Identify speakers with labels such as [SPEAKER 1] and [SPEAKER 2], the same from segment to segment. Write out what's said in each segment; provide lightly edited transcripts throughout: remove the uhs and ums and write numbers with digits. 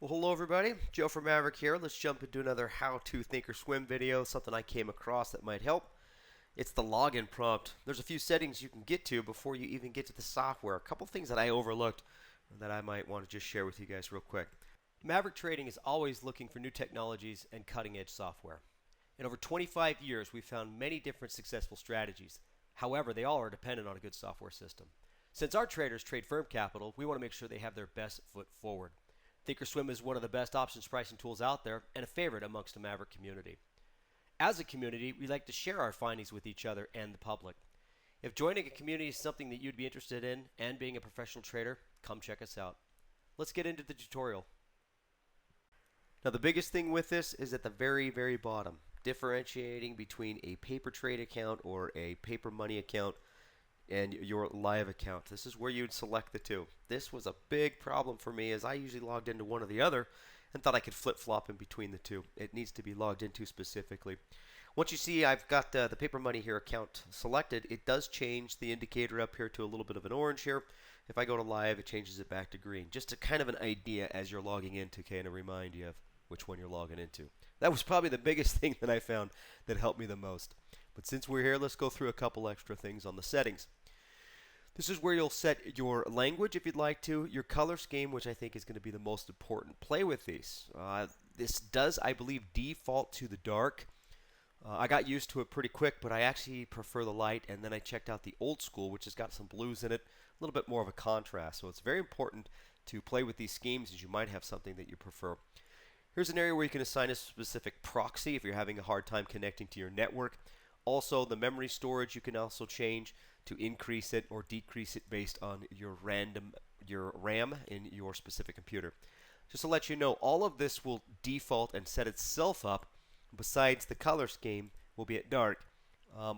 [SPEAKER 1] Well, hello everybody. Joe from Maverick here. Let's jump into another how to ThinkorSwim video, something I came across that might help. It's the login prompt. There's a few settings you can get to before you even get to the software. A couple things that I overlooked that I might want to just share with you guys real quick. Maverick Trading is always looking for new technologies and cutting edge software. In over 25 years, we've found many different successful strategies. However, they all are dependent on a good software system. Since our traders trade firm capital, we want to make sure they have their best foot forward. ThinkorSwim is one of the best options pricing tools out there and a favorite amongst the Maverick community. As a community, we like to share our findings with each other and the public. If joining a community is something that you'd be interested in and being a professional trader, come check us out. Let's get into the tutorial. Now the biggest thing with this is at the very bottom, differentiating between a paper trade account or a paper money account and your live account. This is where you'd select the two. This was a big problem for me as I usually logged into one or the other and thought I could flip-flop in between the two. It needs to be logged into specifically. Once you see I've got the paper money here account selected, it does change the indicator up here to a little bit of an orange here. If I go to live, it changes it back to green. Just a kind of an idea as you're logging in to kind of remind you of which one you're logging into. That was probably the biggest thing that I found that helped me the most. But since we're here, let's go through a couple extra things on the settings. This is where you'll set your language if you'd like to, your color scheme, which I think is going to be the most important. Play with these. This does, I believe, default to the dark. I got used to it pretty quick, but I actually prefer the light, and then I checked out the old school, which has got some blues in it, a little bit more of a contrast. So it's very important to play with these schemes as you might have something that you prefer. Here's an area where you can assign a specific proxy if you're having a hard time connecting to your network. Also, the memory storage you can also change to increase it or decrease it based on your RAM in your specific computer. Just to let you know, all of this will default and set itself up. Besides, the color scheme will be at dark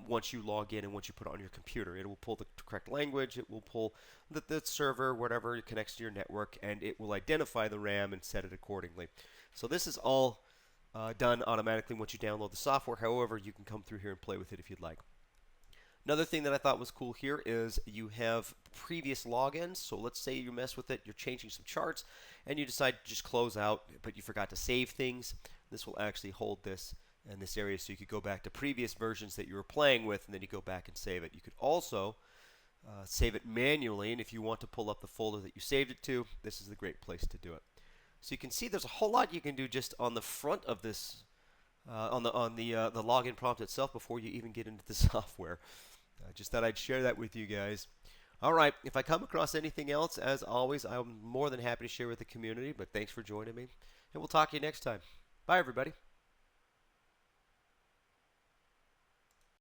[SPEAKER 1] once you log in and once you put it on your computer. It will pull the correct language, it will pull the server, whatever connects to your network, and it will identify the RAM and set it accordingly. So this is all done automatically once you download the software. However, you can come through here and play with it if you'd like. Another thing that I thought was cool here is you have previous logins. So let's say you mess with it, you're changing some charts, and you decide to just close out, but you forgot to save things. This will actually hold this in this area, so you could go back to previous versions that you were playing with, and then you go back and save it. You could also save it manually, and if you want to pull up the folder that you saved it to, this is the great place to do it. So you can see there's a whole lot you can do just on the front of this, on the login prompt itself before you even get into the software. Just thought I'd share that with you guys. All right, if I come across anything else, as always, I'm more than happy to share with the community, but thanks for joining me, and we'll talk to you next time. Bye, everybody.